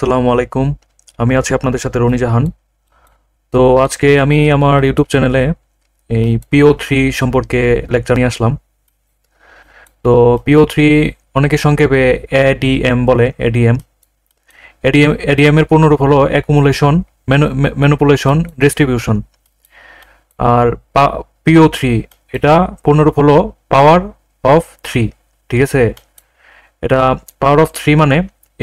আসসালামু আলাইকুম। আমি আছি আপনাদের সাথে রনি জাহান। তো আজকে আমি আমার ইউটিউব চ্যানেলে এই পিও3 সম্পর্কে লেকচার নিয়ে আসলাম। তো পিও3 অনেকে সংক্ষেপে এডিএম বলে। এডিএম এর পূর্ণরূপ হলো অ্যাকুমুলেশন, ম্যানিপুলেশন, ডিস্ট্রিবিউশন। আর পিও3 এটা পূর্ণরূপ হলো পাওয়ার অফ থ্রি। ঠিক আছে, এটা পাওয়ার অফ থ্রি মানে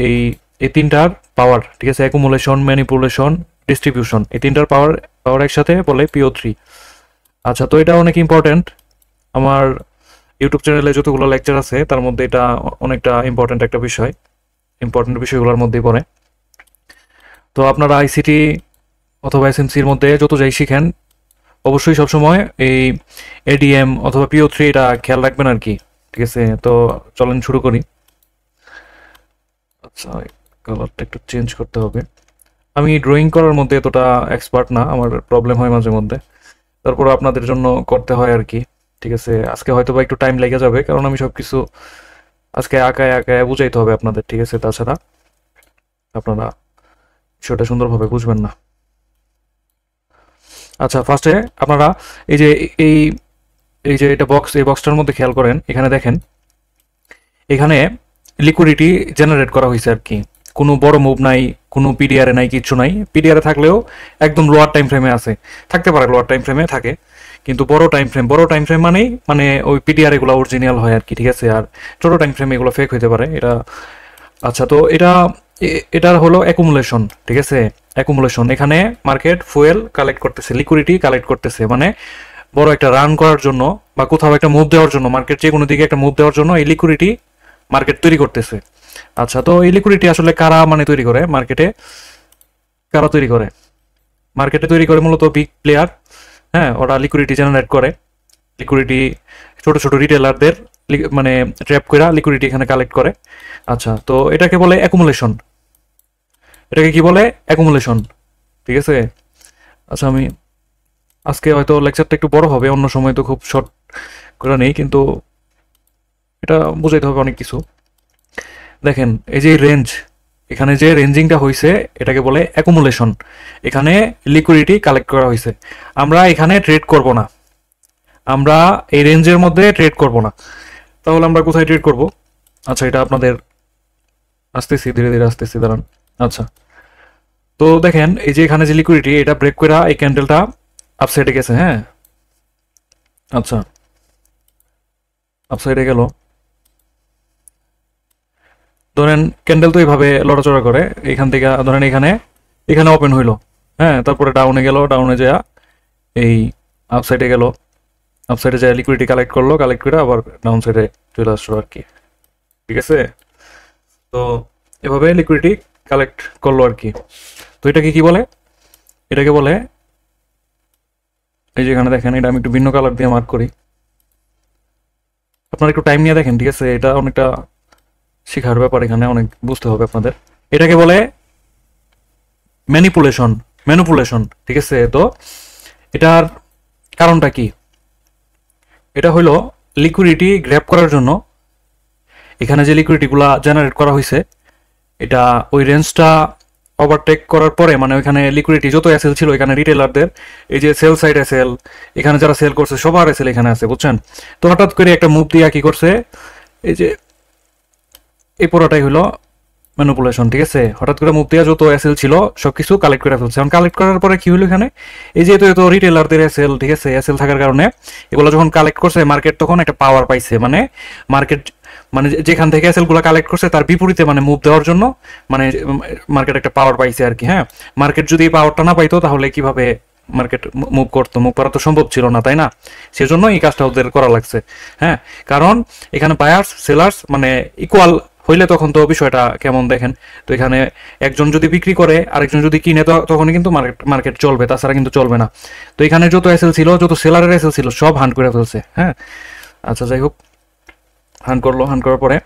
এই এই তিনটার পাওয়ার। ঠিক আছে, অ্যাকুমুলেশন, ম্যানিপুলেশন, ডিস্ট্রিবিউশন, এই তিনটার পাওয়ার পাওয়ার একসাথে বলে পিও3। আচ্ছা, তো এটা অনেক ইম্পর্টেন্ট। আমার ইউটিউব চ্যানেলে যতগুলো লেকচার আছে তার মধ্যে এটা অনেকটা ইম্পর্টেন্ট একটা বিষয়, ইম্পর্টেন্ট বিষয়গুলোর মধ্যেই পড়ে। তো আপনারা আইসিটি অথবা এসএমসির মধ্যে যত যাই শিখেন, অবশ্যই সবসময় এই এডিএম অথবা পিও3 এটা খেয়াল রাখবেন আর কি। ঠিক আছে, তো চলেন শুরু করি। আচ্ছা, কালারটা একটু চেঞ্জ করতে হবে। আমি ড্রয়িং করার মধ্যে এতটা এক্সপার্ট না, আমার প্রবলেম হয় মাঝে মধ্যে, তারপর আপনাদের জন্য করতে হয় আর কি। ঠিক আছে, আজকে হয়তো বা একটু টাইম লেগে যাবে, কারণ আমি সবকিছু আজকে আঁকায় আঁকায় বুঝাইতে হবে আপনাদের। ঠিক আছে, তাছাড়া আপনারা বিষয়টা সুন্দরভাবে বুঝবেন না। আচ্ছা, ফার্স্টে আপনারা এই যে এই এই যে এটা বক্স, এই বক্সটার মধ্যে খেয়াল করেন, এখানে দেখেন, এখানে লিকুইডিটি জেনারেট করা হয়েছে আর কি। কোনো বড় মুভ নাই, কোনো পিডিআরে নাই, কিচ্ছু নাই। পিডিআরে থাকলেও একদম লোয়ার টাইম ফ্রেমে আছে, থাকতে পারে, লোয়ার টাইম ফ্রেমে থাকে, কিন্তু বড় টাইম ফ্রেম মানেই মানে ওই পিডিআর এগুলো অরিজিনাল হয় আর কি। ঠিক আছে, আর ছোট টাইম ফ্রেম এগুলো ফেক হইতে পারে এটা। আচ্ছা, তো এটার হলো অ্যাকুমুলেশন। ঠিক আছে, অ্যাকুমুলেশন, এখানে মার্কেট ফুয়েল কালেক্ট করতেছে, লিকুইডিটি কালেক্ট করতেছে, মানে বড় একটা রান করার জন্য বা কোথাও একটা মুভ দেওয়ার জন্য, মার্কেট যে কোনো দিকে একটা মুভ দেওয়ার জন্য এই লিকুইডিটি মার্কেট তৈরি করতেছে। আচ্ছা, তো এই লিকুইডিটি আসলে কারা মানে তৈরি করে মার্কেটে? কারা তৈরি করে? মার্কেটে তৈরি করে মূলত বিগ প্লেয়ার। হ্যাঁ, ওরা লিকুইডিটি জেনারেট করে। লিকুইডিটি ছোট ছোট রিটেলারদের মানে ট্র্যাপ করে লিকুইডিটি এখানে কালেক্ট করে। আচ্ছা, তো এটাকে বলে অ্যাকুমুলেশন। এটাকে কি বলে? অ্যাকুমুলেশন। ঠিক আছে। আচ্ছা, আমি আজকে হয়তো লেকচারটা একটু বড় হবে, অন্য সময় তো খুব শর্ট করে নেই, কিন্তু এটা বুঝাইতে হবে অনেক কিছু। দেখেন, এই যে রেঞ্জ, এখানে যে রেঞ্জিংটা হয়েছে এটাকে বলে অ্যাকুমুলেশন। এখানে লিকুইডিটি কালেক্ট করা হয়েছে। আমরা এখানে ট্রেড করব না, আমরা এই রেঞ্জের মধ্যে ট্রেড করব না। তাহলে আমরা কোথায় ট্রেড করব? আচ্ছা, এটা আপনাদের আসতেছি, ধীরে ধীরে আসতেছি, দাঁড়ান। আচ্ছা, তো দেখেন, এই যে এখানে যে লিকুইডিটি, এটা ব্রেক করে এই ক্যান্ডেলটা আপসাইডে গেছে। হ্যাঁ, আচ্ছা, আপসাইডে গেল। ধরেন ক্যান্ডেল তো এইভাবে লড়াচড়া করে, এখান থেকে ধরেন এখানে এখানে ওপেন হইলো। হ্যাঁ, তারপরে ডাউনে গেল, ডাউনে যা এই আপসাইডে গেল, আপসাইডে যায় লিকুইডিটি কালেক্ট করলো, কালেক্ট করে আবার ডাউন সাইডে চলে আসলো আর কি। ঠিক আছে, তো এভাবে লিকুইডিটি কালেক্ট করলো আর কি। তো এটাকে কি বলে? এটাকে বলে, এই যে এখানে দেখেন, এটা আমি একটু ভিন্ন কালার দিয়ে মার্ক করি, আপনারা একটু টাইম নিয়ে দেখেন। ঠিক আছে, এটা অনেকটা শেখার ব্যাপার, এখানে অনেক বুঝতে হবে আপনাদের। এটাকে বলে ম্যানিপুলেশন। ম্যানিপুলেশন, ঠিক আছে। তো এটার কারণটা কি? এটা হলো লিকুইডিটি গ্র্যাব করার জন্য এখানে যে লিকুইডিটিগুলো জেনারেট করা হয়েছে, এটা ওই রেঞ্জটা ওভারটেক করার পরে, মানে ওইখানে লিকুইডিটি যত এসএল ছিল এখানে রিটেলারদের, এই যে সেল সাইড এসএল, এখানে যারা সেল করছে সবার এসএল এখানে আছে, বুঝছেন? তো হঠাৎ করে একটা মুভ দিয়া কি করছে, এই যে এই পুরোটাই হলো ম্যানিপুলেশন। ঠিক আছে, হঠাৎ করে মুভ দিয়া যত এসএল ছিল সবকিছু কালেক্ট করে ফেলছে। এখন কালেক্ট করার পরে কি হলো, এখানে এই যে এত রিটেলারদের এসএল, ঠিক আছে, এসএল থাকার কারণে এগুলো যখন কালেক্ট করছে মার্কেট, তখন একটা পাওয়ার পাইছে, মানে মার্কেট মানে যেখান থেকে এসএল গুলো কালেক্ট করছে তার বিপরীতে মানে মুভ দেওয়ার জন্য, মানে মার্কেট একটা পাওয়ার পাইছে আর কি। হ্যাঁ, মার্কেট যদি এই পাওয়ারটা না পাইতো তাহলে কিভাবে মার্কেট মুভ করতো? মুভ করা তো সম্ভব ছিল না, তাই না? সেজন্য এই কাজটা ওদের করা লাগছে। হ্যাঁ, কারণ এখানে বায়ার্স সেলার্স মানে ইকুয়াল হইলে তখন তো বিষয়টা কেমন দেখেন। তো এখানে একজন যদি বিক্রি করে আরেকজন যদি কিনে, তখনই কিন্তু মার্কেট চলবে, তাছাড়া কিন্তু চলবে না। তো এখানে যত এসএল ছিল, যত সেলারের এসএল ছিল, সব হান্ট করে ফেলছে। হ্যাঁ, আচ্ছা, যাই হোক, হান্ট করলো, হান্ট করার পরে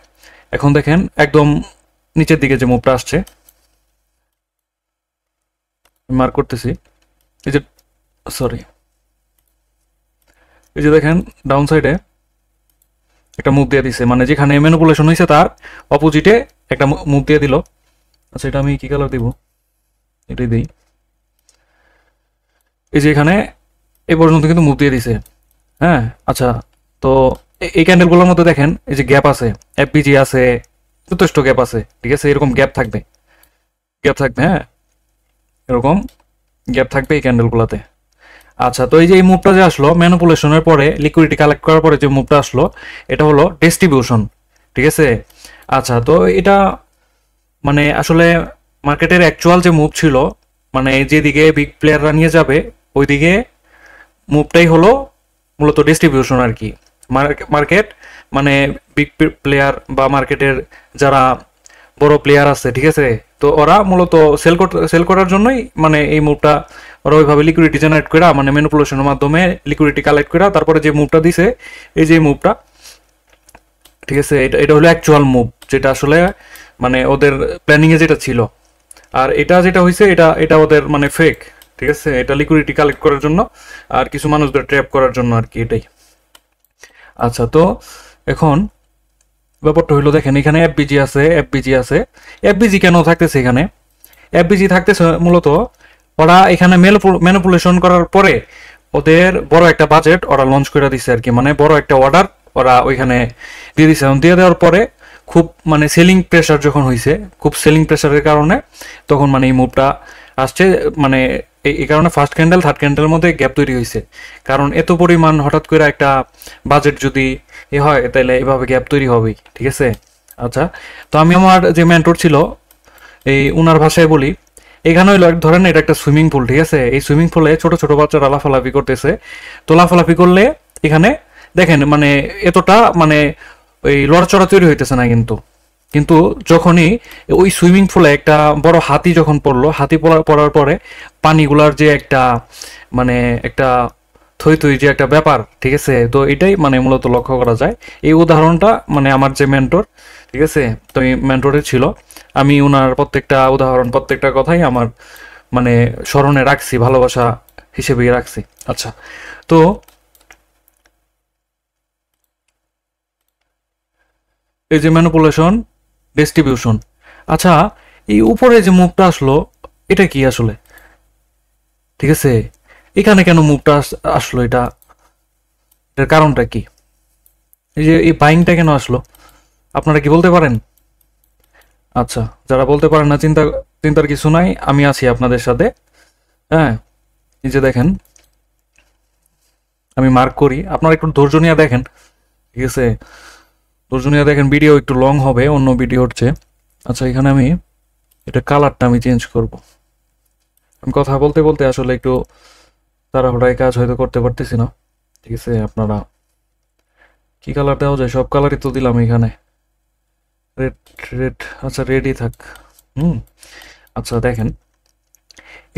এখন দেখেন একদম নিচের দিকে যে মুভটা আসছে, মার্ক করতেছি, এই যে, সরি, এই যে দেখেন ডাউন সাইডে একটা মুভ দিয়ে দিছে, মানে যেখানে ম্যানিপুলেশন হয়েছে তার অপোজিটে একটা মুভ দিয়ে দিল। আচ্ছা এটা আমি কি কালার দিব, এটাই দিই। এই যে এখানে এই পর্যন্ত কিন্তু মুভ দিয়ে দিছে। হ্যাঁ আচ্ছা, তো এই ক্যান্ডেলগুলোর মধ্যে দেখেন এই যে গ্যাপ আছে, এফবিজি আছে, যথেষ্ট গ্যাপ আছে, ঠিক আছে, এরকম গ্যাপ থাকবে, গ্যাপ থাকবে, হ্যাঁ এরকম গ্যাপ থাকবে এই ক্যান্ডেলগুলোতে। আচ্ছা, তো এই যে এই মুভটা যে আসলো ম্যানিপুলেশনের পরে, লিকুইডিটি কালেক্ট করার পরে যে মুভটা আসলো, এটা হলো ডিস্ট্রিবিউশন, ঠিক আছে। আচ্ছা, তো এটা মানে আসলে মার্কেটের অ্যাকচুয়াল যে মুভ ছিল, মানে যেদিকে বিগ প্লেয়াররা নিয়ে যাবে ওইদিকে মুভটাই হলো মূলত ডিস্ট্রিবিউশন আর কি। মার্কেট মানে বিগ প্লেয়ার বা মার্কেটের যারা বড় প্লেয়ার আছে, ঠিক আছে, তো ওরা মূলত সেল করার জন্যই মানে এই মুভটা, ওরা ওইভাবে লিকুইডিটি জেনারেট করা, মানে ম্যানিপুলেশনের মাধ্যমে লিকুইডিটি কালেক্ট করা, তারপরে যে মুভটা দিছে, এই যে মুভটা, ঠিক আছে, এটা এটা হলো অ্যাকচুয়াল মুভ, যেটা আসলে মানে ওদের প্ল্যানিং এ যেটা ছিল। আর এটা যেটা হয়েছে, এটা এটা ওদের মানে ফেক, ঠিক আছে, এটা লিকুইডিটি কালেক্ট করার জন্য আর কিছু মানুষদের ট্র্যাপ করার জন্য আর কি, এটাই। আচ্ছা, তো এখন ব্যাপারটা হইলো দেখেন, এখানে এফবিজি আছে, এফবিজি আছে। এফবিজি কেন থাকতেছে এখানে? এফবিজি থাকতেছে মূলত ওরা এখানে ম্যানিপুলেশন করার পরে ওদের বড় একটা বাজেট ওরা লঞ্চ করে দিছে আর কি, মানে বড় একটা অর্ডার ওরা ওইখানে দিয়ে দিছে। দিয়ে দেওয়ার পরে খুব মানে সেলিং প্রেশার যখন হয়েছে, খুব সেলিং প্রেশারের কারণে তখন মানে এই মুভটা আসছে, মানে এই কারণে ফার্স্ট ক্যান্ডেল থার্ড ক্যান্ডেলের মধ্যে গ্যাপ তৈরি হয়েছে। কারণ এত পরিমাণ হঠাৎ করে একটা বাজেট যদি এ হয় তাহলে এভাবে গ্যাপ তৈরি হবেই, ঠিক আছে। আচ্ছা, তো আমি আমার যে মেন্টর ছিল, এই উনার ভাষায় বলি, এখানে হইলো এক ধরেন এটা একটা সুইমিং পুল, ঠিক আছে, এই সুইমিং পুলে ছোট ছোট বাচ্চারা লাফালাফি করতেছে। তো লাফালাফি করলে এখানে দেখেন মানে এতটা মানে ওই লড়াচড়া তৈরি হইতেছে না, কিন্তু কিন্তু যখনই ওই সুইমিং পুলে একটা বড় হাতি যখন পড়লো, হাতি পড়ার পরে পানিগুলার যে একটা মানে একটা থই থই যে একটা ব্যাপার, ঠিক আছে, তো এটাই মানে মূলত লক্ষ্য করা যায়। এই উদাহরণটা মানে আমার যে মেন্টর, ঠিক আছে, তো এই মেন্টরের ছিল, আমি ওনার প্রত্যেকটা উদাহরণ প্রত্যেকটা কথাই আমার মানে স্মরণে রাখছি, ভালোবাসা হিসেবেই রাখছি। আচ্ছা, তো এই যে ম্যানিপুলেশন, ডিস্ট্রিবিউশন। আচ্ছা, এই উপরে যে মুভটা আসলো, এটা কি আসলে, ঠিক আছে, এখানে কেন মুভটা আসলো, এটা এটার কারণটা কি? এই যে এই বাইংটা কেন আসলো, আপনারা কি বলতে পারেন? আচ্ছা, যারা বলতে পারেন না, চিন্তার কিছু নাই, আমি আছি আপনাদের সাথে। হ্যাঁ, এই যে দেখেন, আমি মার্ক করি, আপনারা একটু ধৈর্য নিয়ে দেখেন, ঠিক আছে, ধৈর্য নিয়ে দেখেন, ভিডিও একটু লং হবে অন্য ভিডিওর চেয়ে। আচ্ছা, এখানে আমি এটা কালারটা আমি চেঞ্জ করব। আমি কথা বলতে বলতে আসলে একটু তাড়াহুড়ায় কাজ হয়তো করতে পারতেছি না, ঠিক আছে। আপনারা কি কালার দেওয়া যায়, সব কালারই তো দিলাম এখানে, রেড, রেড, আচ্ছা রেডই থাক। হুম, আচ্ছা দেখেন,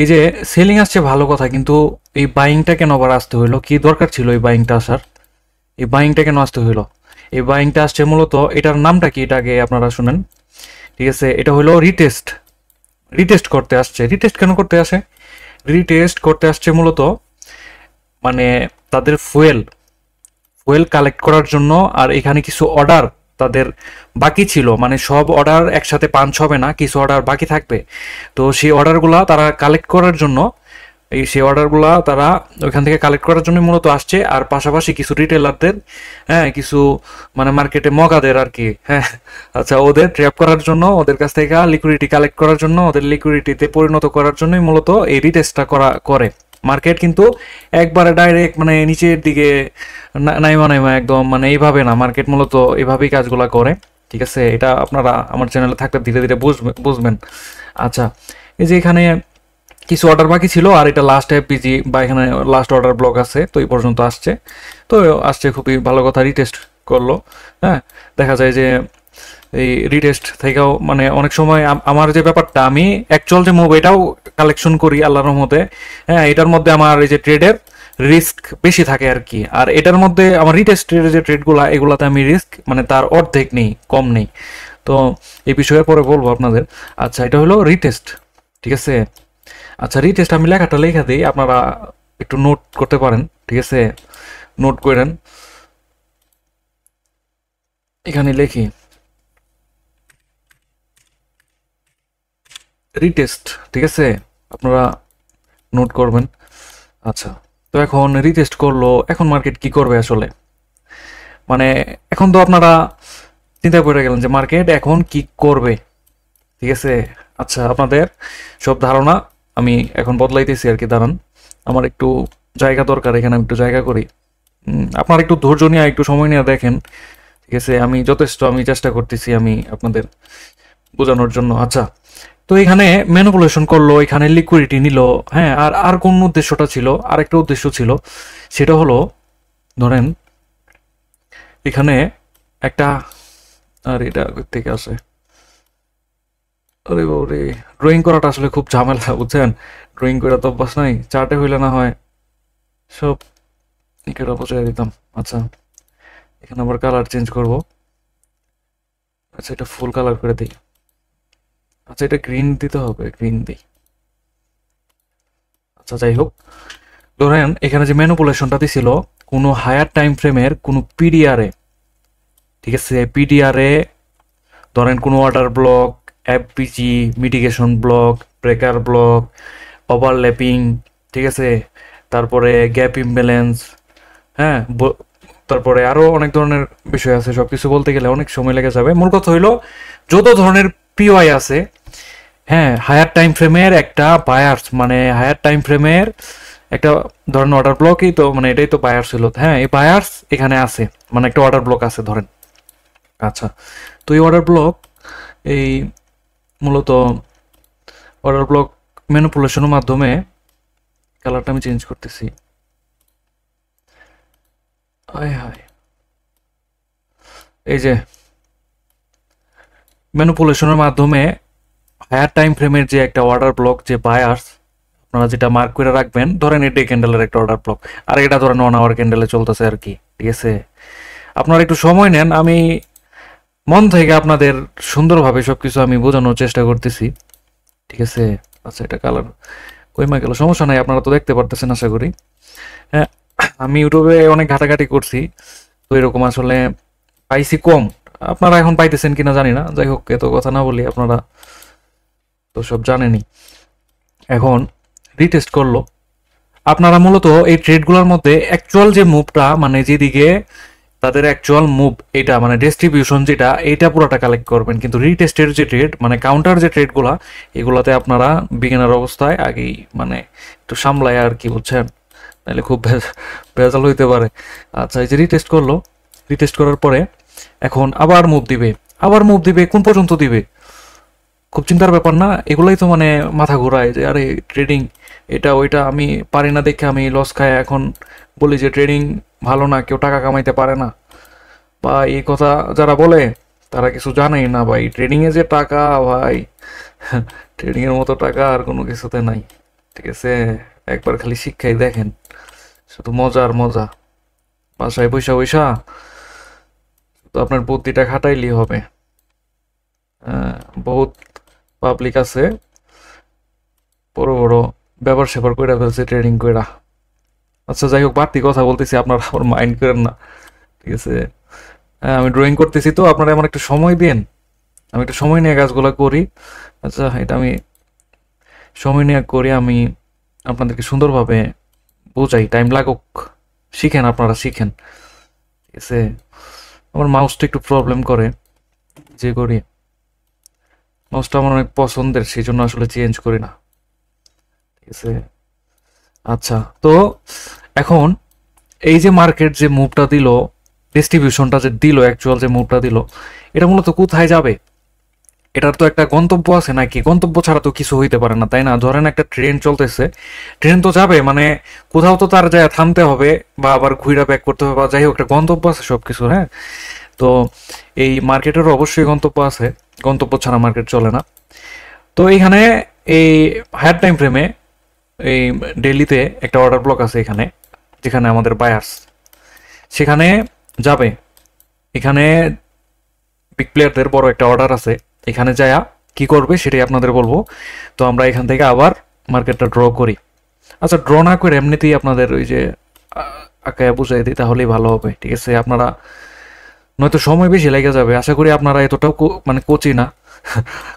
এই যে সেলিং আসছে ভালো কথা, কিন্তু এই বাইংটা কেন আবার আসতে হইলো, কি দরকার ছিল এই বাইংটা আসার? এই বাইংটা কেন আসতে হইলো? এই বাইংটা আসছে মূলত, এটার নামটা কি এটা আগে আপনারা শুনেন, ঠিক আছে, এটা হলো রিটেস্ট। রিটেস্ট করতে আসছে। রিটেস্ট কেন করতে আসে? রিটেস্ট করতে আসছে মূলত মানে তাদের ফুয়েল ফুয়েল কালেক্ট করার জন্য। আর এখানে কিছু অর্ডার তাদের বাকি ছিল, মানে সব অর্ডার একসাথে পাঞ্চ হবে না, কিছু অর্ডার বাকি থাকবে। তো সেই অর্ডারগুলা তারা কালেক্ট করার জন্য, সেই অর্ডারগুলা তারা ওইখান থেকে কালেক্ট করার জন্য মূলত আসছে। আর পাশাপাশি কিছু রিটেলারদের, হ্যাঁ কিছু মানে মার্কেটে মগাদের আর কি, হ্যাঁ আচ্ছা, ওদের ট্র্যাপ করার জন্য, ওদের কাছ থেকে লিকুইডিটি কালেক্ট করার জন্য, ওদের লিকুইডিটিতে পরিণত করার জন্যই মূলত এই রিটেস্টটা করে মার্কেট। কিন্তু একবারে ডাইরেক্ট মানে নিচের দিকে নাইমা নাইমা একদম মানে এইভাবে না, মার্কেট মূলত এইভাবেই কাজগুলা করে, ঠিক আছে। এটা আপনারা আমার চ্যানেলে থাকলে ধীরে ধীরে বুঝবেন। আচ্ছা, এই যে এখানে কিছু অর্ডার বাকি ছিল, আর এটা লাস্ট এফপিজি বা এখানে লাস্ট অর্ডার ব্লক আছে, তো এই পর্যন্ত আসছে। তো আসছে, খুবই ভালো কথা, রিটেস্ট করলো। হ্যাঁ, দেখা যায় যে এই রিটেস্ট থেকেও মানে অনেক সময় আমার যে ব্যাপারটা, আমি অ্যাকচুয়াল যে মুভ এটাও কালেকশন করি আল্লাহর রহমতে। হ্যাঁ, এটার মধ্যে আমার এই যে ট্রেডের রিস্ক বেশি থাকে আর কি। আর এটার মধ্যে আমার রিটেস্টের যে ট্রেডগুলো, এগুলাতে আমি রিস্ক মানে তার অর্ধেক নেই, কম নেই। তো এই বিষয়ে পরে বলবো আপনাদের। আচ্ছা, এটা হলো রিটেস্ট, ঠিক আছে। আচ্ছা, রিটেস্ট আমি লেখাটা লেখা দিই, আপনারা একটু নোট করতে পারেন, ঠিক আছে, নোট করেন। এখানে লিখি, রিটেস্ট, ঠিক আছে, আপনারা নোট করবেন। আচ্ছা, তো এখন রিটেস্ট করলো, এখন মার্কেট কি করবে আসলে, মানে এখন তো আপনারা চিন্তা করে গেলেন যে মার্কেট এখন কি করবে, ঠিক আছে। আচ্ছা, আপনাদের সব ধারণা আমি এখন বদলাইতেছি আর কি, দাঁড়ান, আমার একটু জায়গা দরকার, এখানে আমি একটু জায়গা করি। আপনারা একটু ধৈর্য নিয়ে একটু সময় নিয়ে দেখেন, ঠিক আছে, আমি যথেষ্ট আমি চেষ্টা করতেছি আমি আপনাদের বোঝানোর জন্য। আচ্ছা, তো এখানে ম্যানিপুলেশন করলো, এখানে লিকুইডিটি নিল, হ্যাঁ, আর আর কোন উদ্দেশ্যটা ছিল, আরেকটা উদ্দেশ্য ছিল, সেটা হলো ধরেন এখানে একটা, আর এটা থেকে আসে, আরে বাবরে, ড্রয়িং করাটা আসলে খুব ঝামেলা, বুঝছেন, ড্রয়িং করা তো অভ্যাস নাই, চার্টে হইলে না হয় সব এটা বোঝাই দিতাম। আচ্ছা, এখানে আবার কালার চেঞ্জ করব। আচ্ছা, এটা ফুল কালার করে দিই। আচ্ছা, এটা গ্রিন দিতে হবে, গ্রিন দিই। আচ্ছা, যাই হোক, ধরেন এখানে যে ম্যানিপুলেশনটা দিছিল কোনো হায়ার টাইম ফ্রেমের কোনো পিডিআরে, ঠিক আছে, পিডিআরে ধরেন কোনো order block, FPG, mitigation block, breaker block, overlapping, ঠিক আছে, তারপরে গ্যাপ ইমব্যালেন্স, হ্যাঁ, তারপরে আরো অনেক ধরনের বিষয় আছে, সবকিছু বলতে গেলে অনেক সময় লেগে যাবে। মূল কথা হইলো যত ধরনের পিওয়াই আছে, হ্যাঁ, হায়ার টাইম ফ্রেমের একটা বায়ার্স, মানে হায়ার টাইম ফ্রেমের একটা ধরেন অর্ডার ব্লকই তো, মানে এটাই তো বায়ার্স ছিল, হ্যাঁ, এই বায়ার্স এখানে আছে, মানে একটা অর্ডার ব্লক আছে ধরেন। আচ্ছা, তো এই অর্ডার ব্লক, এই মূলত অর্ডার ব্লক ম্যানিপুলেশনের মাধ্যমে, কালারটা আমি চেঞ্জ করতেছি, হায় হায়, এই যে ম্যানিপুলেশনের মাধ্যমে হায়ার টাইম ফ্রেমের যে একটা অর্ডার ব্লক, যে বায়ার্স আপনারা যেটা মার্ক করে রাখবেন, ধরেন এটা ক্যান্ডেলের একটা অর্ডার ব্লক, আর এটা ধরেন 1 আওয়ার ক্যান্ডেলে চলতেছে আর কি, ঠিক আছে। আপনারা একটু সময় নেন, আমি মন থেকে আপনাদের সুন্দরভাবে সবকিছু আমি বোঝানোর চেষ্টা করতেছি, ঠিক আছে। আচ্ছা, এটা কালার কইমা গেল, সমস্যা নাই, আপনারা তো দেখতে পারতেছেন আশা করি। হ্যাঁ, আমি ইউটিউবে অনেক ঘাটাঘাটি করছি, তো এরকম আসলে পাইছি কম, আপনারা এখন পাইতেছেন কিনা জানি না, যাই হোক, এত কথা না বলি, আপনারা তো সব জানেনই। এখন রিটেস্ট করলো, আপনারা মূলত এই ট্রেডগুলোর মধ্যে অ্যাকচুয়াল যে মুভটা, মানে যেদিকে তাদের অ্যাকচুয়াল মুভ, এটা মানে ডিস্ট্রিবিউশন যেটা, এটা পুরোটা কালেক্ট করবেন, কিন্তু রিটেস্টের যে ট্রেড, মানে কাউন্টার যে ট্রেডগুলা, এগুলাতে আপনারা বিগিনার অবস্থায় আগেই মানে একটু সামলায় আর কি, বুঝছেন, নাহলে খুব ভেজাল হইতে পারে। আচ্ছা, এই যে রিটেস্ট করলো, রিটেস্ট করার পরে এখন আবার মুভ দিবে, আবার মুভ দিবে, কোন পর্যন্ত দিবে, খুব চিন্তার ব্যাপার না, এগুলাই তো মানে মাথা ঘোরায় যে আরে ট্রেডিং এটা ওইটা আমি পারি না দেখে আমি লস খাই, এখন বলি যে ট্রেডিং ভালো না, কেউ টাকা কামাইতে পারে না, বা এই কথা যারা বলে তারা কিছু জানেই না ভাই, ট্রেডিং এ যে টাকা ভাই, ট্রেডিং এর মতো টাকা আর কোনো কিছুতে নাই, ঠিক আছে। একবার খালি শিক্ষাই দেখেন, শুধু মজা আর মজা, বাসায় বৈশা বৈশা তো আপনার বুদ্ধিটা খাটাইলেই হবে। বহুত পাবলিক আছে বড় বড় ব্যবসা স্যাপার কইরা ফেলছে ট্রেডিং কইরা। আচ্ছা, যাই হোক, বাড়তি কথা বলতেছি, আপনারা আমার মাইন্ড করেন না, ঠিক আছে। আমি ড্রয়িং করতেছি, তো আপনারা আমার একটু সময় দিন, আমি একটু সময় নিয়ে কাজগুলো করি। আচ্ছা, এটা আমি সময় নিয়ে করি, আমি আপনাদেরকে সুন্দরভাবে বোঝাই, টাইম লাগুক, শিখেন, আপনারা শিখেন, ঠিক আছে। আমার মাউসটা একটু প্রবলেম করে, যে করি, মাউসটা আমার অনেক পছন্দের, সেই জন্য আসলে চেঞ্জ করি না, ঠিক আছে। আচ্ছা, তো এখন এই যে মার্কেট যে মুভটা দিল, ডিস্ট্রিবিউশনটা যে দিল, অ্যাকচুয়াল যে মুভটা দিল, এটা মূলত কোথায় যাবে, এটার তো একটা গন্তব্য আছে নাকি, গন্তব্য ছাড়া তো কিছু হইতে পারে না, তাই না। ধরেন একটা ট্রেন চলতেছে, ট্রেন তো যাবে, মানে কোথাও তো তার যায় থামতে হবে, বা আবার ঘুরে ব্যাক করতে হবে, বা যাই হোক, একটা গন্তব্য আছে সবকিছু, হ্যাঁ। তো এই মার্কেটেরও অবশ্যই গন্তব্য আছে, গন্তব্য ছাড়া মার্কেট চলে না। তো এইখানে এই হায়ার টাইম ফ্রেমে এই ডেইলিতে একটা অর্ডার ব্লক আছে এখানে, যেখানে আমাদের বায়ার্স সেখানে যাবে, এখানে বিগ প্লেয়ারদের বড় একটা অর্ডার আছে, এখানে যায়া কি করবে সেটাই আপনাদের বলবো। তো আমরা এখান থেকে আবার মার্কেটটা ড্র করি। আচ্ছা, ড্র না করে এমনিতেই আপনাদের ওই যে আঁকায় বুঝাই দিই, তাহলেই ভালো হবে, ঠিক আছে। আপনারা নয়তো সময় বেশি লেগে যাবে, আশা করি আপনারা এতটাও মানে কোচি না,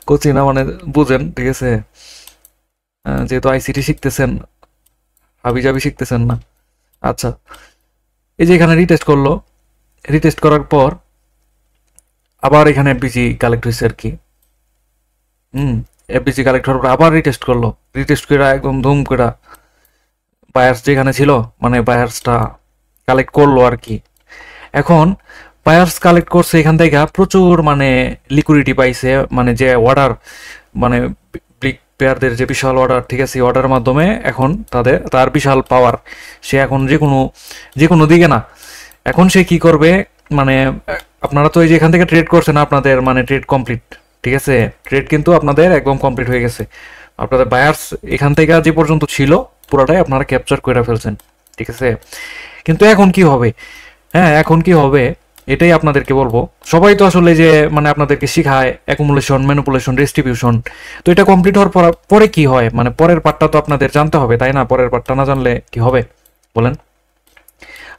কোচি না মানে বুঝেন, ঠিক আছে? যেহেতু আইসিটি শিখতেছেন, হাবিজাবি শিখতেছেন না। আচ্ছা, এই যে এখানে রিটেস্ট করলো, রিটেস্ট করার পর আবার এখানে এফবিজি কালেক্ট হয়েছে আর কি। এফবিজি কালেক্ট হওয়ার পর আবার রিটেস্ট করলো, রিটেস্ট করে একদম ধুম করে বায়ার্স যেখানে ছিল মানে বায়ার্সটা কালেক্ট করলো আর কি। এখন বায়ার্স কালেক্ট করছে এখান থেকে প্রচুর মানে লিকুইডিটি পাইছে, মানে যে অর্ডার, মানে বিগ পেয়ারদের যে বিশাল অর্ডার, ঠিক আছে, অর্ডারের মাধ্যমে এখন তার বিশাল পাওয়ার, সে এখন যে কোনো দিকে না, এখন সে কি করবে, মানে আপনারা তো এই যে এখান থেকে ট্রেড করছেন, আপনাদের মানে ট্রেড কমপ্লিট, ঠিক আছে, ট্রেড কিন্তু আপনাদের একদম কমপ্লিট হয়ে গেছে। আপনাদের বায়ার্স এখান থেকে যে পর্যন্ত ছিল পুরোটাই আপনারা ক্যাপচার করে ফেলছেন, ঠিক আছে। কিন্তু এখন কি হবে, হ্যাঁ এখন কি হবে এটাই আপনাদেরকে বলবো। সবাই তো আসলে যে মানে আপনাদেরকে শিখায় অ্যাকুমুলেশন, ম্যানিপুলেশন, ডিস্ট্রিবিউশন, তো এটা কমপ্লিট হওয়ার পরে কি হয়, মানে পরের পার্টটা তো আপনাদের জানতে হবে, তাই না? পরের পার্টটা না জানলে কি হবে বলেন?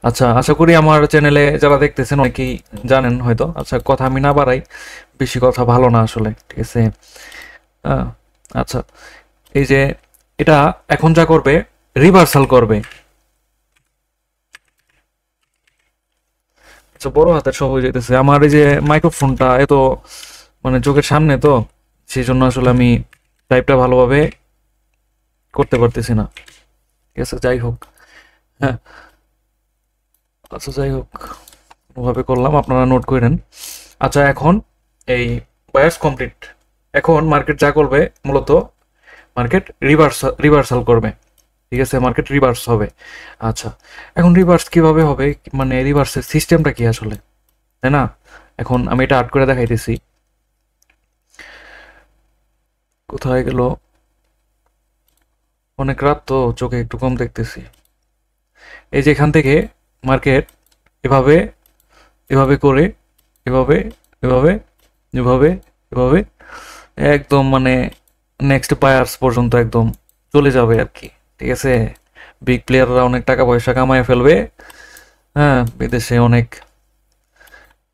আচ্ছা, আশা করি আমার চ্যানেলে যারা দেখতেছেন অনেকেই জানেন হয়তো। আচ্ছা, কথা আমি না বাড়াই, বেশি কথা ভালো না আসলে, ঠিক আছে। আহ, আচ্ছা, এই যে এটা এখন যা করবে, রিভার্সাল করবে। আচ্ছা, বড় হাতের সব হয়ে যেতেছে আমার, এই যে মাইক্রোফোনটা এত মানে চোখের সামনে তো, সেই জন্য আসলে আমি টাইপটা ভালোভাবে করতে পারতেছি না, ঠিক আছে, যাই হোক। হ্যাঁ, আচ্ছা যাই হোক, ওভাবে করলাম, আপনারা নোট করে নেন। আচ্ছা, এখন এই বায়ার্স কমপ্লিট, এখন মার্কেট যা করবে মূলত মার্কেট রিভার্সাল করবে, ঠিক আছে, মার্কেট রিভার্স হবে। আচ্ছা, এখন রিভার্স কিভাবে হবে, মানে রিভার্সের সিস্টেমটা কি আসলে, তাই না? এখন আমি এটা আর্ট করে দেখাইতেছি, কোথায় গেল, অনেক রাত তো চোখে একটু কম দেখতেছি। এই যে এখান থেকে মার্কেট এভাবে এভাবে করে, এভাবে এভাবে এভাবে এভাবে একদম মানে নেক্সট বায়ার্স পর্যন্ত একদম চলে যাবে আর কি, ঠিক আছে। বিগ প্লেয়াররা অনেক টাকা পয়সা কামায় ফেলবে, হ্যাঁ, বিদেশে অনেক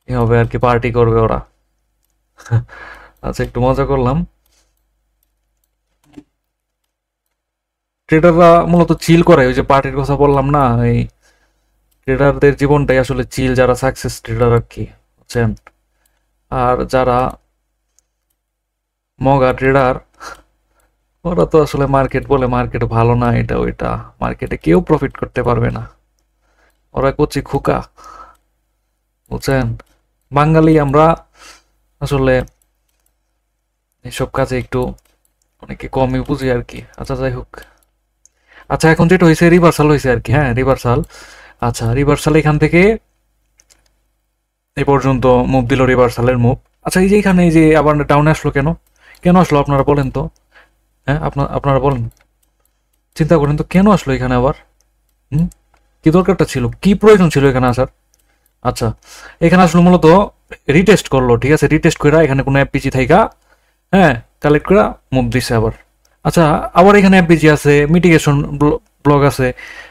এ হবে আর কি, পার্টি করবে ওরা। আচ্ছা, একটু মজা করলাম। ট্রেডাররা মূলত চিল করে, ওই যে পার্টির কথা বললাম না, এই ট্রেডারদের জীবনটাই আসলে চিল, যারা সাকসেস ট্রেডার আর কি, বুঝছেন। আর যারা মগা ট্রেডার, ওরা তো আসলে মার্কেট বলে মার্কেট ভালো না, এটা ওইটা, মার্কেটে কেউ প্রফিট করতে পারবে না, ওরা কচি খুকা, বুঝছেন। বাঙালি আমরা আসলে এইসব কাজে একটু অনেকে কমই বুঝি আর কি। আচ্ছা যাই হোক, আচ্ছা এখন যেটা হয়েছে রিভার্সাল হয়েছে আর কি, হ্যাঁ রিভার্সাল। আচ্ছা, রিভার্সাল এখান থেকে এই পর্যন্ত মুভ দিল, রিভার্সালের মুভ। আচ্ছা, এই যে এখানে এই যে আবার ডাউনে আসলো, কেন কেন আসলো আপনারা বলেন তো, হ্যাঁ আপনারা বলেন, চিন্তা করেন তো, কেন আসলো এখানে আবার? হুম, কি দরকারটা ছিল, কি প্রয়োজন ছিল এখানে আসার? আচ্ছা, এখানে আসলে মূলত রিটেস্ট করলো, ঠিক আছে, রিটেস্ট করে এখানে কোনো এফপিজি থাইকা, হ্যাঁ, কালেক্ট করে মুভ দিছে আবার। আচ্ছা, আবার এখানে এফপিজি আছে, মিটিগেশন ব্লক আছে,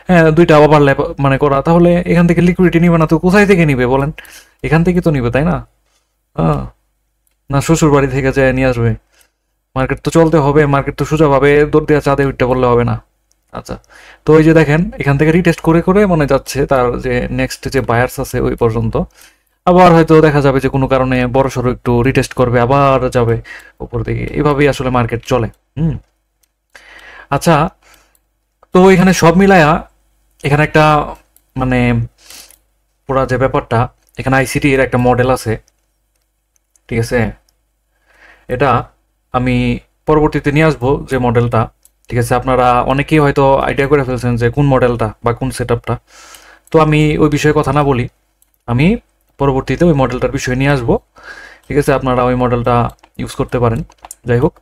হ্যাঁ, দুইটা ওভারল্যাপ মানে করা, তাহলে এখান থেকে লিকুইডিটি নিবে না তো কোথায় থেকে নিবে বলেন? এখান থেকে তো নিবে, তাই না? হ্যাঁ, না শ্বশুর বাড়ি থেকে যায় নিয়ে আসবে? মার্কেট তো চলতে হবে, মার্কেট তো সোজাভাবে দৌড় দেওয়া চাঁদে উঠতে বললে হবে না। আচ্ছা, তো ওই যে দেখেন এখান থেকে রিটেস্ট করে করে মনে যাচ্ছে তার যে নেক্সট যে বায়ার্স আছে ওই পর্যন্ত, আবার হয়তো দেখা যাবে যে কোনো কারণে বড়সড় একটু রিটেস্ট করবে, আবার যাবে উপর দিকে, এভাবেই আসলে মার্কেট চলে। হুম, আচ্ছা, তো এখানে সব মিলায়া এখানে একটা মানে পুরা যে ব্যাপারটা, এখানে আইসিটি এর একটা মডেল আছে, ঠিক আছে, এটা আমি পরবর্তীতে নিয়ে আসবো যে মডেলটা, ঠিক আছে। আপনারা অনেকেই হয়তো আইডিয়া করে ফেলছেন যে কোন মডেলটা বা কোন সেটআপটা, তো আমি ওই বিষয়ে কথা না বলি, আমি পরবর্তীতে ওই মডেলটার বিষয়ে নিয়ে আসবো, ঠিক আছে, আপনারা ওই মডেলটা ইউজ করতে পারেন। যাই হোক,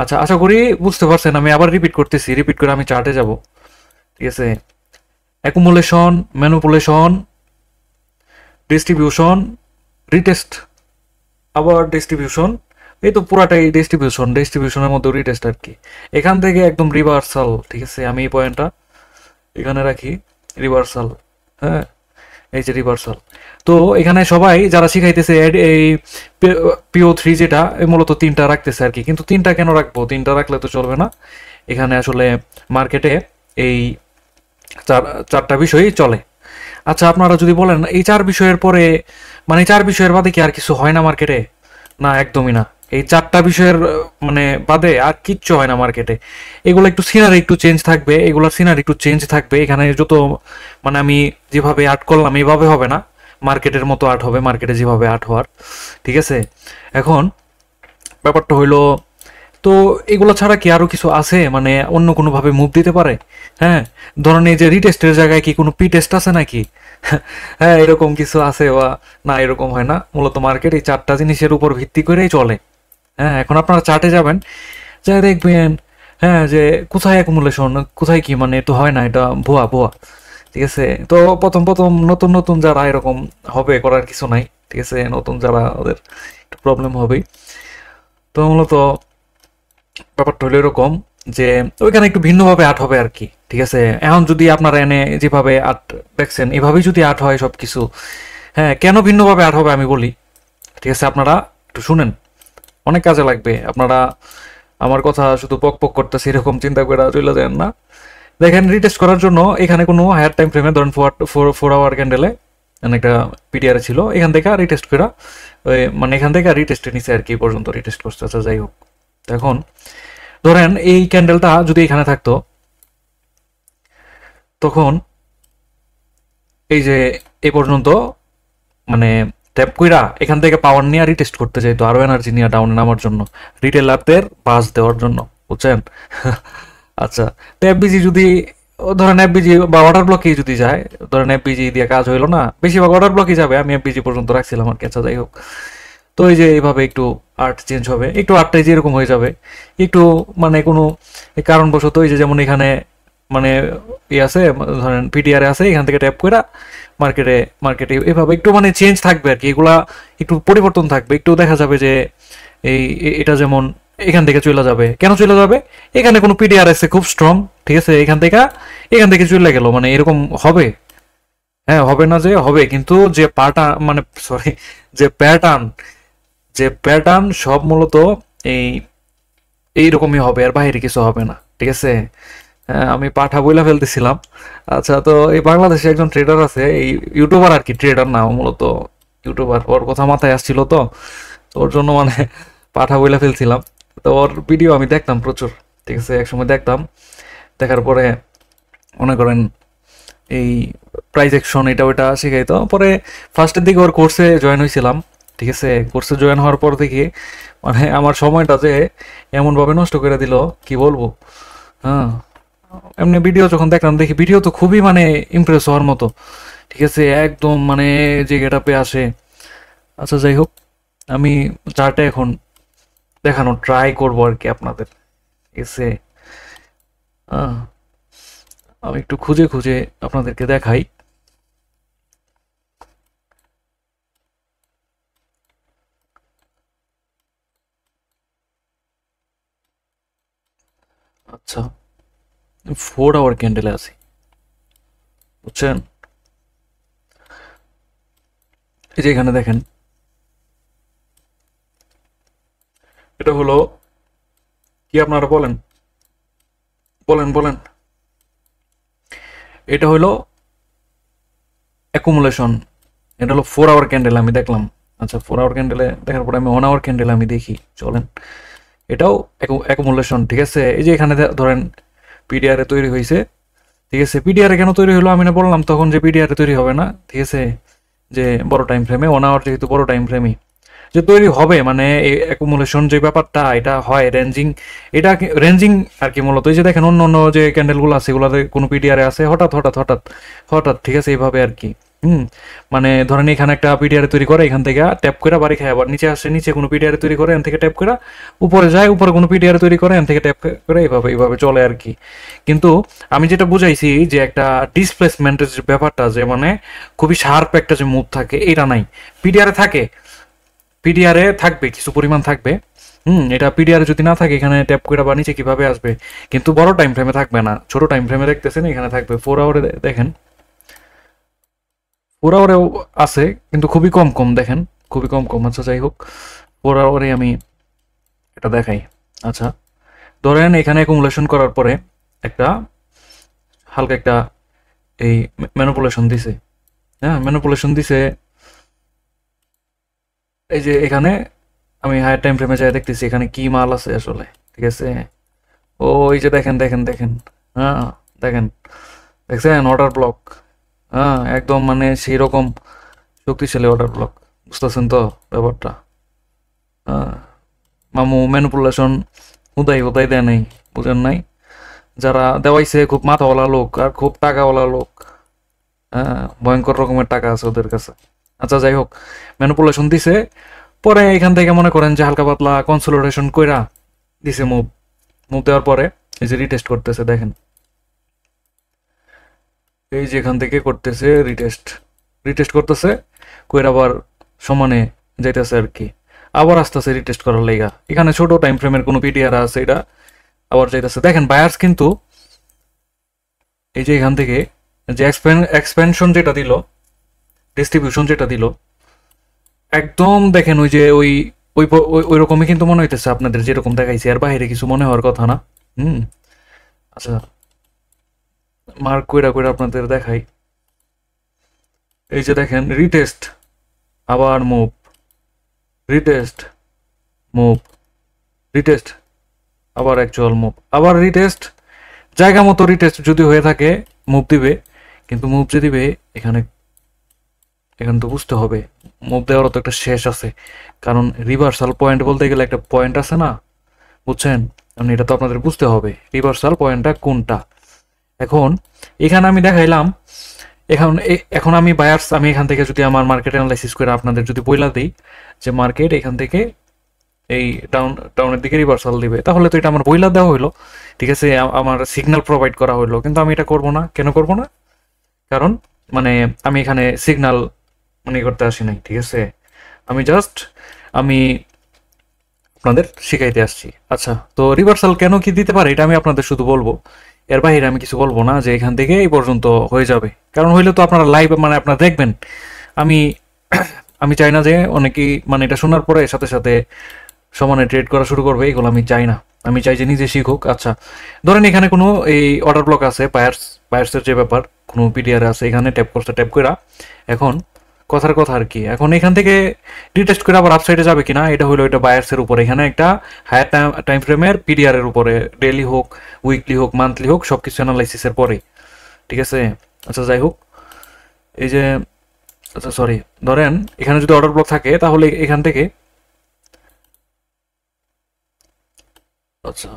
আচ্ছা, আশা করি বুঝতে পারছেন। আমি আবার রিপিট করতেছি, রিপিট করে আমি চার্টে যাব, ঠিক আছে। অ্যাকুমুলেশন, ম্যানুপুলেশন, ডিস্ট্রিবিউশন, রিটেস্ট, আবার ডিস্ট্রিবিউশন, এই তো পুরাটাই ডিস্ট্রিবিউশনের মধ্যে রিটেস্ট আর কি। এখান থেকে একদম রিভার্সাল, ঠিক আছে, আমি এই পয়েন্টটা এখানে রাখি, রিভার্সাল, হ্যাঁ, এই যে রিভার্সাল। তো এখানে সবাই যারা শিখাইতেছে এই PO3 যেটা মূলত 3টা রাখতেছে আর কি, কিন্তু 3টা কেন রাখবো, 3টা রাখলে তো চলবে না। এখানে আসলে মার্কেটে এই চারটা বিষয়ই চলে। আচ্ছা, আপনারা যদি বলেন এই 4 বিষয়ের পরে মানে 4 বিষয়ের বাদে কি আর কিছু হয় না মার্কেটে? না, একদমই না। এই 4টা বিষয়ের মানে বাদে আর কিচ্ছু হয় না মার্কেটে। এগুলো একটু সিনারি একটু চেঞ্জ থাকবে, এগুলোর সিনারি একটু চেঞ্জ থাকবে। এখানে যত মানে আমি যেভাবে আর্ট করলাম এইভাবে হবে না, মার্কেটের মতো আর্ট হবে, মার্কেটে যেভাবে আর্ট হওয়ার। ঠিক আছে, এখন ব্যাপারটা হইলো, তো এগুলো ছাড়া কি আরো কিছু আছে মানে অন্য কোনো ভাবে মুভ দিতে পারে? হ্যাঁ, ধরেন এই যে রিটেস্টের জায়গায় কি কোনো পি টেস্ট আছে নাকি? হ্যাঁ, এরকম কিছু আছে বা না, এরকম হয় না। মূলত মার্কেট এই 4টা জিনিসের উপর ভিত্তি করেই চলে। হ্যাঁ, এখন আপনারা চার্টে যাবেন, যা দেখবেন হ্যাঁ যে কোথায় অ্যাকুমুলেশন, কোথায় কি, মানে তো হয় না, এটা ভুয়া ভুয়া। ঠিক আছে, তো প্রথম প্রথম নতুন নতুন যারা এরকম হবে, করার কিছু নাই। ঠিক আছে, নতুন যারা, ওদের একটু প্রবলেম হবেই। তো মূলত ব্যাপারটা হলো এরকম যে ওইখানে একটু ভিন্নভাবে আর্ট হবে আর কি। ঠিক আছে, এখন যদি আপনারা এনে যেভাবে আর্ট দেখছেন এভাবেই যদি আর্ট হয় সব কিছু, হ্যাঁ, কেন ভিন্নভাবে আর্ট হবে আমি বলি। ঠিক আছে, আপনারা একটু শুনেন, অনেক কাজে লাগবে। আপনারা আমার কথা শুধু পক পক করতেছে এরকম চিন্তা করে চলে যান না। দেখেন, রিটেস্ট করার জন্য এখানে কোনো হায়ার টাইম ফ্রেমে ধরেন 4 আওয়ার ক্যান্ডেলে একটা পিডিআর ছিল, এখান থেকে রিটেস্ট করা মানে এখান থেকে রিটেস্টে নিচে আর কি পর্যন্ত রিটেস্ট করতে। আচ্ছা, যাই হোক, এখন ধরেন এই ক্যান্ডেলটা যদি এখানে থাকতো, তখন এই যে এই পর্যন্ত মানে ট্যাপ কইরা এখান থেকে পাওয়ার নিয়ে রিটেস্ট করতে চাইতো, আরো এনার্জি নিয়ে ডাউনে নামার জন্য, রিটেলারদের বাস দেওয়ার জন্য, বুঝছেন? আচ্ছা, তো এফবিজি যদি ধরেন এফবিজি বা অর্ডার ব্লকেই যদি যায়, ধরেন এফবিজি দিয়ে কাজ হইলো না, বেশিরভাগ অর্ডার ব্লকই যাবে, আমি এফবিজি পর্যন্ত রাখছিলাম আর কি। আচ্ছা, যাই হোক, তো এই যে এইভাবে একটু আর্ট চেঞ্জ হবে, একটু আর্টটাই যেরকম হয়ে যাবে, একটু মানে কোনো কারণবশত এই যে যেমন এখানে মানে আছে, ধরেন পিডিআর আছে, এখান থেকে ট্যাপ করে মার্কেটে মার্কেটে এভাবে একটু মানে চেঞ্জ থাকবে আর কি, এগুলা একটু পরিবর্তন থাকবে, একটু দেখা যাবে যে এটা যেমন এখান থেকে চলে যাবে। কেন চলে যাবে? এখানে কোনো পিডিআর আছে খুব স্ট্রং, ঠিক আছে, এখান থেকে চলে গেল, মানে এরকম হবে। হ্যাঁ, হবে না যে হবে, কিন্তু যে প্যাটার্ন মানে সরি, যে প্যাটার্ন যে প্যাটার্ন সব মূলত এই এইরকমই হবে, আর বাইরে কিছু হবে না। ঠিক আছে, হ্যাঁ, আমি পাঠা বইলা ফেলতেছিলাম। আচ্ছা, তো এই বাংলাদেশে একজন ট্রেডার আছে, এই ইউটিউবার আর কি, ট্রেডার না, ও মূলত ইউটিউবার, ওর কথা মাথায় আসছিল, তো তো ওর জন্য মানে পাঠা বইলা ফেলছিলাম। তো ওর ভিডিও আমি দেখতাম প্রচুর। ঠিক আছে, একসময় দেখতাম, দেখার পরে মনে করেন এই প্রাইজ অ্যাকশন এটা ওটা শিখাইতো। পরে ফার্স্টের দিকে ওর কোর্সে জয়েন হয়েছিলাম। ঠিক আছে, কোর্সে জয়েন হওয়ার পর থেকে মানে আমার সময়টা যে এমনভাবে নষ্ট করে দিল, কি বলবো। হ্যাঁ, এমনি ভিডিও যখন দেখলাম, দেখি ভিডিও তো খুবই মানে ইমপ্রেস হওয়ার মতো। ঠিক আছে, একদম মানে যে গেটআপে আসে। আচ্ছা, যাই হোক, আমি চার্টে এখন দেখানো ট্রাই করবো আর কি আপনাদের। ঠিক আছে, আহ, আমি একটু খুঁজে খুঁজে আপনাদেরকে দেখাই। আচ্ছা, 4 আওয়ার ক্যান্ডেলে আছি, বুঝছেন? এই যে এখানে দেখেন, এটা হলো কি, আপনারা বলেন বলেন বলেন, এটা হলো অ্যাকুমুলেশন। এটা হলো 4 আওয়ার ক্যান্ডেল আমি দেখলাম। আচ্ছা, 4 আওয়ার ক্যান্ডেলে দেখার পরে আমি 1 আওয়ার ক্যান্ডেল আমি দেখি, চলেন। এটাও অ্যাকুমুলেশন। ঠিক আছে, এই যে এখানে ধরেন পিডিআর এ তৈরি হয়েছে। ঠিক আছে, পিডিআর এ কেন তৈরি হলো আমি না বললাম তখন যে পিডিআর এ তৈরি হবে না। ঠিক আছে, যে বড় টাইম ফ্রেমে 1 আওয়ার যেহেতু বড় টাইম ফ্রেমই যে তৈরি হবে, মানে এই অ্যাকুমুলেশন যে ব্যাপারটা এটা হয় রেঞ্জিং, এটা রেঞ্জিং আর কি। মূলত এই যে দেখেন অন্য অন্য যে ক্যান্ডেলগুলো আছে এগুলোতে কোনো পিডিআরে আছে, হঠাৎ হঠাৎ হঠাৎ হঠাৎ, ঠিক আছে, এইভাবে আর কি। মানে ধরেন এখানে একটা পিডিআর তৈরি করে, এখান থেকে ট্যাপ করে বাড়ি খায়, আবার নিচে আসে, নিচে কোনো পিডিআর তৈরি করে, এখান থেকে ট্যাপ করে উপরে যায়, উপরে কোনো পিডিআর তৈরি করে, এখান থেকে ট্যাপ করে, এইভাবে এইভাবে চলে আর কি। কিন্তু আমি যেটা বুঝাইছি যে একটা ডিসপ্লেসমেন্টের যে ব্যাপারটা, যে মানে খুবই শার্প একটা যে মুভ থাকে, এটা নাই। পিডিআরে থাকে, পিডিআরে থাকবে কিছু পরিমাণ থাকবে। এটা পিডিআরে যদি না থাকে, এখানে ট্যাপ করে বা নিচে কিভাবে আসবে, কিন্তু বড় টাইম ফ্রেমে থাকবে না, ছোট টাইম ফ্রেমে দেখতেছেন এখানে থাকবে। 4 আওয়ারে দেখেন, 4 আওয়ারেও আছে কিন্তু খুবই কম কম দেখেন, খুবই কম কম। আচ্ছা যাই হোক, 4 আওয়ারে আমি এটা দেখাই। আচ্ছা ধরেন এখানে অ্যাকুমুলেশন করার পরে একটা হালকা একটা এই ম্যানিপুলেশন দিছে, হ্যাঁ ম্যানিপুলেশন দিছে। এই যে এখানে আমি হায়ার টাইম ফ্রেমে যাই দেখতেছি এখানে কি মাল আছে আসলে, ঠিক আছে। ও এই যে দেখেন দেখেন দেখেন, হ্যাঁ দেখেন, দেখছেন অর্ডার ব্লক, হ্যাঁ একদম মানে সেই রকম শক্তিশালী অর্ডার ব্লক, বুঝতেছেন তো ব্যাপারটা। হ্যাঁ মামু ম্যানিপুলেশন হুদাই হুদাই দেয় নাই, বুঝেন নাই। যারা দেওয়াইছে খুব মাথাওয়ালা লোক আর খুব টাকাওয়ালা লোক, হ্যাঁ ভয়ঙ্কর রকমের টাকা আছে ওদের কাছে। আচ্ছা যাই হোক, ম্যানিপুলেশন দিছে, পরে এখান থেকে মনে করেন যে হালকা পাতলা কনসোলিডেশন কইরা দিছে মুভ। মুভ দেওয়ার পরে এই যে রিটেস্ট করতেছে দেখেন, এই যে এখান থেকে করতেছে রিটেস্ট, রিটেস্ট করতেছে কইরা আবার সমানে যাইতেছে আর কি, আবার আসতেছে রিটেস্ট করার লাইগা। এখানে ছোট টাইম ফ্রেমের কোনো পিডিআর আছে, এটা আবার যাইতেছে। দেখেন বায়ার্স কিন্তু এই যে এখান থেকে যে এক্সপেনশন যেটা দিল, ডিস্ট্রিবিউশন যেটা দিল, একদম দেখেন ওই যে ওই ওই ওই রকমই কিন্তু মনে হইতেছে আপনাদের, যেরকম দেখাইছে আর বাইরে কিছু মনে হওয়ার কথা না। হুম আচ্ছা মার্ক কইরা কইরা আপনাদের দেখাই। এই যে দেখেন রিটেস্ট, আবার মুভ, রিটেস্ট, মুভ, রিটেস্ট, আবার অ্যাকচুয়াল মুভ, আবার রিটেস্ট। জায়গা মতো রিটেস্ট যদি হয়ে থাকে মুভ দিবে, কিন্তু মুভ যে দিবে এখানে, এখানে তো বুঝতে হবে মুভ দেওয়ারও তো একটা শেষ আছে, কারণ রিভার্সাল পয়েন্ট বলতে গেলে একটা পয়েন্ট আছে না, বুঝছেন। মানে এটা তো আপনাদের বুঝতে হবে রিভার্সাল পয়েন্টটা কোনটা। এখন এখানে আমি দেখাইলাম, এখন এখন আমি বায়ার্স, আমি এখান থেকে যদি আমার মার্কেট অ্যানালাইসিস করে আপনাদের যদি বইলা দিই যে মার্কেট এখান থেকে এই ডাউনের দিকে রিভার্সাল দিবে, তাহলে তো এটা আমার বইলা দেওয়া হইলো, ঠিক আছে, আমার সিগন্যাল প্রোভাইড করা হইলো। কিন্তু আমি এটা করব না, কেন করব না? কারণ মানে আমি এখানে সিগন্যাল মানে করতে আসি নাই, ঠিক আছে। আমি জাস্ট আমি আপনাদের শিখাইতে আসছি। আচ্ছা তো রিভার্সাল কেন কি দিতে পারে এটা আমি আপনাদের শুধু বলবো, এর বাইরে আমি কিছু বলবো না যে এখান থেকে এই পর্যন্ত হয়ে যাবে, কারণ হইলে তো আপনারা লাইভ মানে আপনারা দেখবেন। আমি আমি চাই না যে অনেকেই মানে এটা শোনার পরে সাথে সাথে সমানে ট্রেড করা শুরু করবে, এগুলো আমি চাই না। আমি চাই যে নিজে শিখুক। আচ্ছা ধরেন এখানে কোনো এই অর্ডার ব্লক আছে, বায়ার্সের যে ব্যাপার কোনো পিডিআর আছে, এখানে ট্যাপ করতে ট্যাপ করা, এখন কথার কথা আর কি, এখন এখান থেকে রিটেস্ট করে আবার আপসাইডে যাবে কিনা এটা হলো এটা বায়ার্সের উপরে। এখানে একটা হায়ার টাইম ফ্রেমের পিডিআর এর উপরে, ডেইলি হোক, উইকলি হোক, মান্থলি হোক, সবকিছু অ্যানালাইসিসের পরে, ঠিক আছে। আচ্ছা যাই হোক, এই যে আচ্ছা সরি, ধরেন এখানে যদি অর্ডার ব্লক থাকে তাহলে এখান থেকে, আচ্ছা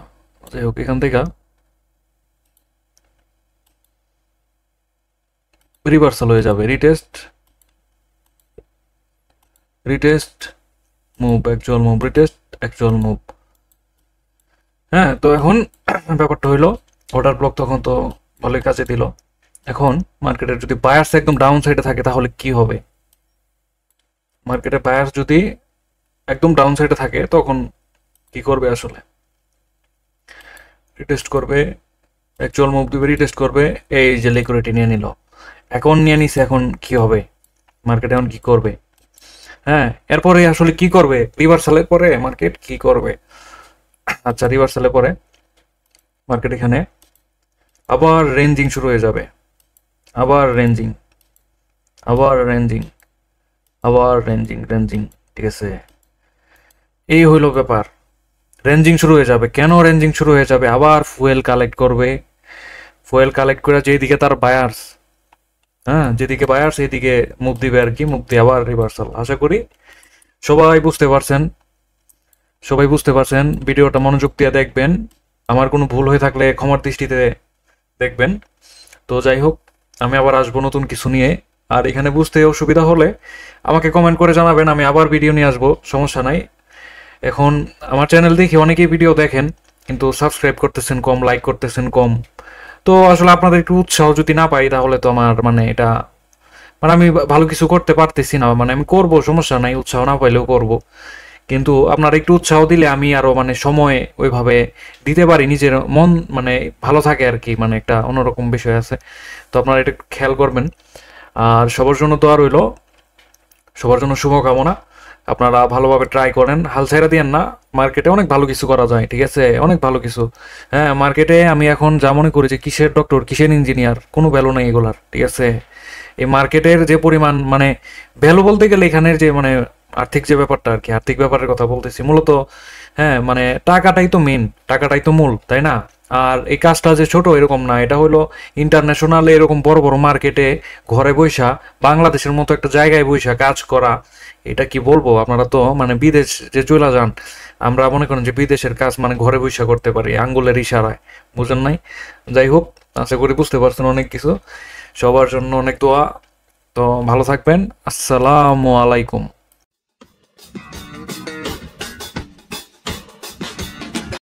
যাই হোক এখান থেকে রিভার্সাল হয়ে যাবে, retest, retest, move, actual move, retest, actual move. হ্যাঁ তো এখন ব্যাপারটা হইলো অর্ডার ব্লক তখন তো ভালোই কাজে দিল। এখন মার্কেটের যদি বায়ার্স একদম ডাউন সাইডে থাকে তাহলে কি হবে? মার্কেটে বায়ার্স যদি একদম ডাউন সাইডে থাকে তখন কি করবে আসলে? রিটেস্ট করবে, অ্যাকচুয়াল মুভ দিবে, রিটেস্ট করবে, এই যে লিকুইডিটি নিয়ে নিল, এখন নিয়ে নিছে, এখন কি হবে মার্কেট, এখন কি করবে? হ্যাঁ এরপরে আসলে কি করবে, রিভার্সালের পরে মার্কেট কি করবে? আচ্ছা রিভার্সালের পরে মার্কেট এখানে আবার রেঞ্জিং শুরু হয়ে যাবে, আবার রেঞ্জিং, আবার রেঞ্জিং, আবার রেঞ্জিং, রেঞ্জিং, ঠিক আছে। এই হইলো ব্যাপার, রেঞ্জিং শুরু হয়ে যাবে। কেন রেঞ্জিং শুরু হয়ে যাবে? আবার ফুয়েল কালেক্ট করবে, ফুয়েল কালেক্ট করে যেদিকে তার বায়ার্স, হ্যাঁ যেদিকে বায়ার্স এইদিকে মুভ দিবে আর কি, মুভ দিয়ে আবার রিভার্সাল। আশা করি সবাই বুঝতে পারছেন, সবাই বুঝতে পারছেন। ভিডিওটা মনোযোগ দিয়ে দেখবেন, আমার কোনো ভুল হয়ে থাকলে ক্ষমার দৃষ্টিতে দেখবেন। তো যাই হোক, আমি আবার আসবো নতুন কিছু নিয়ে, আর এখানে বুঝতে অসুবিধা হলে আমাকে কমেন্ট করে জানাবেন, আমি আবার ভিডিও নিয়ে আসবো, সমস্যা নাই। এখন আমার চ্যানেল দেখে অনেকেই ভিডিও দেখেন কিন্তু সাবস্ক্রাইব করতেছেন কম, লাইক করতেছেন কম। তো আসলে আপনাদের একটু উৎসাহ যদি না পাই তাহলে তো আমার মানে এটা মানে আমি ভালো কিছু করতে পারতেছি না। মানে আমি করব, সমস্যা নাই, উৎসাহ না পাইলেও করব, কিন্তু আপনারা একটু উৎসাহ দিলে আমি আরো মানে সময় ওইভাবে দিতে পারি, নিজের মন মানে ভালো থাকে আর কি, মানে একটা অন্যরকম বিষয় আছে। তো আপনারা এটা একটু খেয়াল করবেন। আর সবার জন্য দোয়া রইল, সবার জন্য শুভকামনা। আপনারা ভালোভাবে ট্রাই করেন, হাল ছাইড়া দিয়েন না। মার্কেটে অনেক ভালো কিছু করা যায়, ঠিক আছে, অনেক ভালো কিছু। হ্যাঁ, মার্কেটে আমি এখন যা মনে করি যে কিসের ডক্টর কিসের ইঞ্জিনিয়ার কোনো ভ্যালু নেই এগুলার, ঠিক আছে। এই মার্কেটের যে পরিমাণ মানে ভ্যালু বলতে গেলে এখানের যে মানে আর্থিক যে ব্যাপারটা আর কি, আর্থিক ব্যাপারের কথা বলতেছি মূলত। হ্যাঁ, মানে টাকাটাই তো মেন, টাকাটাই তো মূল, তাই না? আর এই কাজটা যে ছোট এরকম না, এটা হলো ইন্টারন্যাশনাল এরকম বড় বড় মার্কেটে ঘরে বইসা বাংলাদেশের মতো একটা জায়গায় বইসা কাজ করা, এটা কি বলবো। আপনারা তো মানে বিদেশ যে চলে যান, আমরা মনে করেন যে বিদেশের কাজ মানে ঘরে বইসা করতে পারি আঙ্গুলের ইশারায়, বুঝেন নাই? যাই হোক, আশা করি বুঝতে পারছেন অনেক কিছু। সবার জন্য অনেক দোয়া। তো ভালো থাকবেন। আসসালামু আলাইকুম।